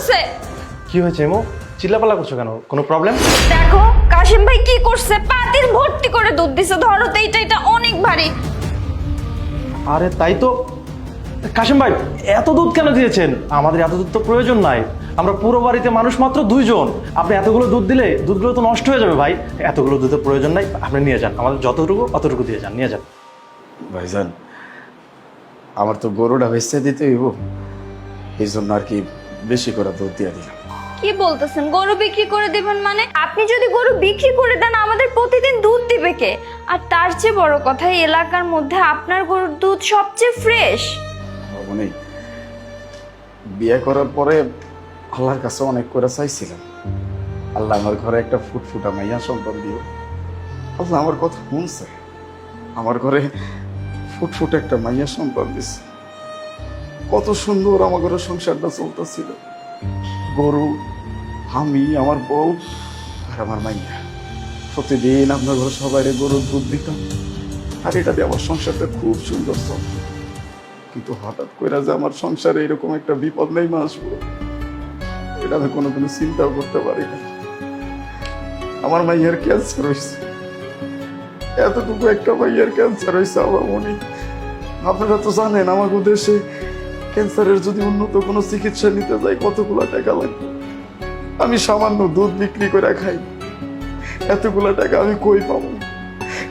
করছে। কি হয়েছে এমো? চিল্লাপাল্লা করছো কেন? কোনো প্রবলেম? দেখো কাশিম ভাই কি করছে, পাতিল ভর্তি করে দুধ দিছে। ধরো তো, এটা অনেক ভারী। আরে তাই তো। কাশিম ভাই, এত দুধ কেন দিয়েছেন? আমাদের এত দুধ তো প্রয়োজন নাই। আমরা পুরো বাড়িতে মানুষ মাত্র 2 জন। আপনি এতগুলো দুধ দিলে দুধগুলো তো নষ্ট হয়ে যাবে ভাই। এতগুলো দুধের প্রয়োজন নাই, আপনি নিয়ে যান। আমাদের যতটুকু অতটুকু দিয়ে যান, নিয়ে যান। ভাইজান, আমার তো গরুটা বেচতে দিতে হইব, এই জন্য আর কি বেশি করে দুধ দিয়ে দিলাম। কি বলতেছেন? গরু বিক্রি করে দিবেন মানে? আপনি যদি গরু বিক্রি করে দেন আমাদের প্রতিদিন দুধ দিবে কে? আর তার চেয়ে বড় কথা, এই এলাকার মধ্যে আপনার গরুর দুধ সবচেয়ে ফ্রেশ। মানে বিয়ে করার পরে আল্লাহর কাছে অনেক করে চাইছিলাম, আল্লাহ আমার ঘরে একটা ফুটফুটা মাইয়া সন্তান দিও। আল্লাহ আমার কথা শুনছে, আমার ঘরে ফুটফুটে একটা মাইয়া সন্তান দিছে। কত সুন্দর আমার ঘরে সংসারটা চলতেছিল। গরু, আমি, আমার বউ আর আমার মাইয়া প্রতিদিন আপনার ঘরে সবাই গরুর দুধ দিতাম, আর এটা দিয়ে আমার সংসারটা খুব সুন্দর চলত। কিন্তু হঠাৎ করে যে আমার সংসারে এরকম একটা বিপদ নেই আসবো, এটা আমি কোনোদিনও চিন্তাও করতে পারি না। আমার মাইয়ার ক্যান্সার হয়েছে, এতটুকু একটা মাইয়ার ক্যান্সার হয়েছে আমার মনে। আপনারা তো জানেন আমাদের দেশে ক্যান্সারের যদি উন্নত কোনো চিকিৎসা নিতে যাই কতগুলো টাকা লাগবে। আমি সামান্য দুধ বিক্রি করে খাই, এতগুলো টাকা আমি কই পাবো?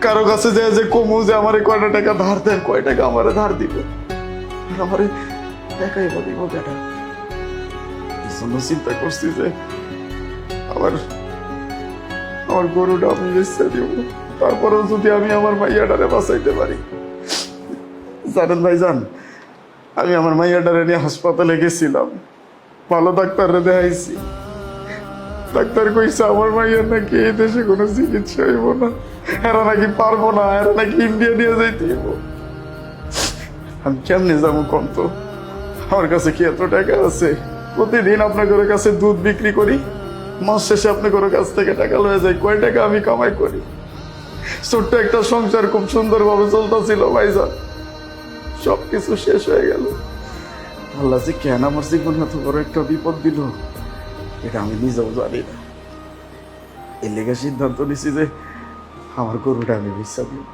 কারো কাছে যায় যে কমু যে আমারে কয়টা টাকা ধার দেন, কয় টাকা আমারে ধার দিব, আর আমারে টাকাই বা দিব বেটা। এই জন্য চিন্তা করছি যে আমার গরুটা আমি বেচতে দিব, তারপরেও যদি আমি আমার মাইয়াটারে বাঁচাইতে পারি। জানেন ভাইজান, আমি আমার মাইয়াটারে নিয়ে হাসপাতালে গেছিলাম, ভালো ডাক্তাররে দেখাইছি। ডাক্তার কইছে আমার মাইয়ার নাকি এই দেশে কোনো চিকিৎসা হইব না, এরা নাকি পারবো না, এরা নাকি ইন্ডিয়া নিয়ে যাইতে হইব। আমি কেমনে যাবো কম? তো আমার কাছে কি এত টাকা আছে? প্রতিদিন আপনাদের কাছে দুধ বিক্রি করি, মাস শেষে আপনাদের কাছ থেকে টাকা লয়ে যায়, কয় টাকা আমি কামাই করি। ছোট্ট একটা সংসার খুব সুন্দরভাবে চলতেছিল ভাইজান, সবকিছু শেষ হয়ে গেল। আল্লাহ যে কেন আমার জীবনে এত বড় একটা বিপদ দিল, এটা আমি নিজেও জানি না। এর লেগে সিদ্ধান্ত নিছি যে আমার গরুটা আমি বেচা দিব,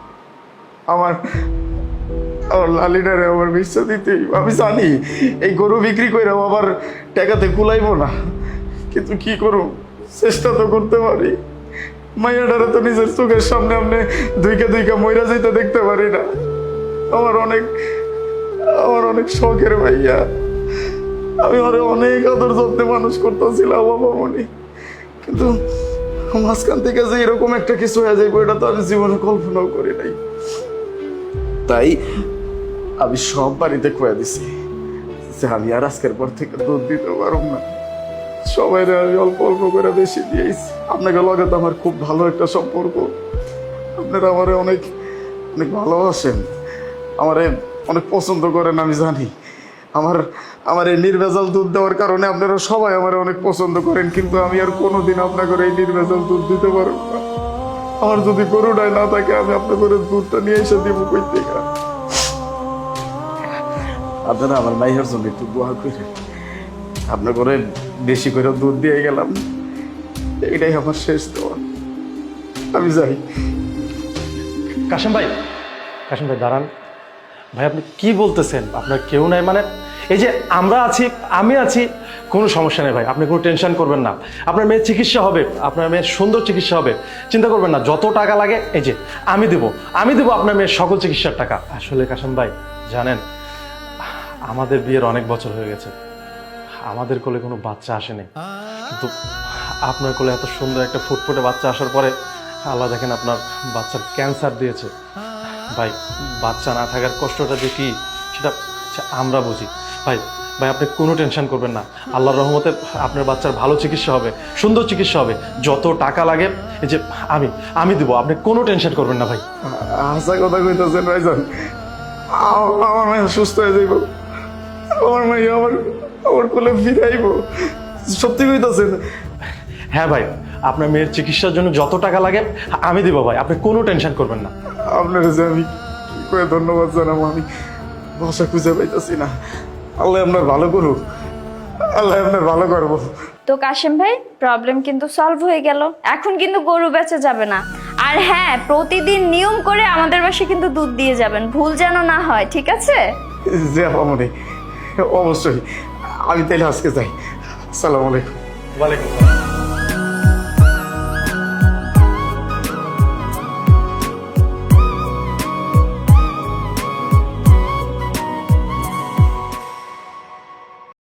আমার লালিটারে আমার বেচা দিতেই। আমি জানি এই গরু বিক্রি করে আবার টাকাতে কুলাইবো না, কিন্তু কি করব, চেষ্টা তো করতে পারি। মাইয়াটারে তো নিজের চোখের সামনে আপনি দুইকা মইরা যাইতে দেখতে পারি না। আমার অনেক শখের ভাইয়া, আমি ওরে অনেক আদর যত্নে মানুষ করতেছিলাম বাবা মনি, কিন্তু মাঝখান থেকে যে এরকম একটা কিছু হয়ে যাইব এটা তো আমি জীবনে কল্পনাও করি নাই। তাই আমি সব বাড়িতে কয়ে দিছি যে আমি আর আজকের পর থেকে দুধ দিতে পারব না। সবাই আমি অল্প অল্প করে বেশি দিয়েছি। আপনাকে লগে তো আমার খুব ভালো একটা সম্পর্ক, আপনারা আমারে অনেক অনেক ভালোবাসেন, আমারে অনেক পছন্দ করেন আমি জানি। আমার এই নির্ভেজাল দুধ দেওয়ার কারণে আপনারা সবাই আমার অনেক পছন্দ করেন, কিন্তু আমি আর কোনোদিন আপনাদের এই নির্ভেজাল দুধ দিতে পারবো না। আমার যদি গরুটাই না থাকে আমি আপনাদের দুধটা নিয়ে এসে দিব কই থেকে। আপনারা আমার মাইয়ার জন্য একটু দোয়া করেন, আপনার ঘরে বেশি করে দুধ দিয়ে গেলাম, এটাই আমার শেষ দেওয়া। আমি যাই। কাশিম ভাই, কাশিম ভাই দাঁড়ান। ভাই আপনি কি বলতেছেন? আপনার কেউ নাই মানে? এই যে আমরা আছি, আমি আছি, কোনো সমস্যা নেই ভাই, আপনি কোনো টেনশন করবেন না। আপনার মেয়ের চিকিৎসা হবে, আপনার মেয়ের সুন্দর চিকিৎসা হবে, চিন্তা করবেন না। যত টাকা লাগে এই যে আমি দেবো আপনার মেয়ের সকল চিকিৎসার টাকা। আসলে কাশিম ভাই জানেন, আমাদের বিয়ের অনেক বছর হয়ে গেছে, আমাদের কোলে কোনো বাচ্চা আসেনি, কিন্তু আপনার কোলে এত সুন্দর একটা ফুটফুটে বাচ্চা আসার পরে আল্লাহ দেখেন আপনার বাচ্চার ক্যান্সার দিয়েছে। ভাই বাচ্চা না থাকার কষ্টটা যে কি সেটা আমরা বুঝি। ভাই আপনি কোনো টেনশন করবেন না, আল্লাহর রহমতে আপনার বাচ্চার ভালো চিকিৎসা হবে, সুন্দর চিকিৎসা হবে। যত টাকা লাগে এই যে আমি দেবো, আপনি কোনো টেনশন করবেন না ভাই। হাসা কথা কইতেছেন ভাইজান? আমার মাইয়া সুস্থ হয়ে যাইব, আমার মাইয়া আমার কোলে ফিরাইব, সত্যি কইতেছেন? হ্যাঁ ভাই, আপনার মেয়ের চিকিৎসার জন্য যত টাকা লাগে আমি দেবো ভাই, আপনি কোনো টেনশন করবেন না। আপনার যে আমি কি করে ধন্যবাদ জানাবো, আমি ভাষা খুঁজে পাইতেছি না। আল্লাহ আপনার ভালো করুক। আল্লাহ আপনার ভালো করবো। তো কাশেম ভাই, প্রবলেম কিন্তু সলভ হয়ে গেল। এখন কিন্তু গরু বেচা যাবে না। আর হ্যাঁ, প্রতিদিন নিয়ম করে আমাদের বাসায় কিন্তু দুধ দিয়ে যাবেন, ভুল যেন না হয়, ঠিক আছে? জি আপামনি, অবশ্যই। আমি তাইলে আজকে যাই। আসসালামু আলাইকুম। ওয়ালাইকুম আসসালাম।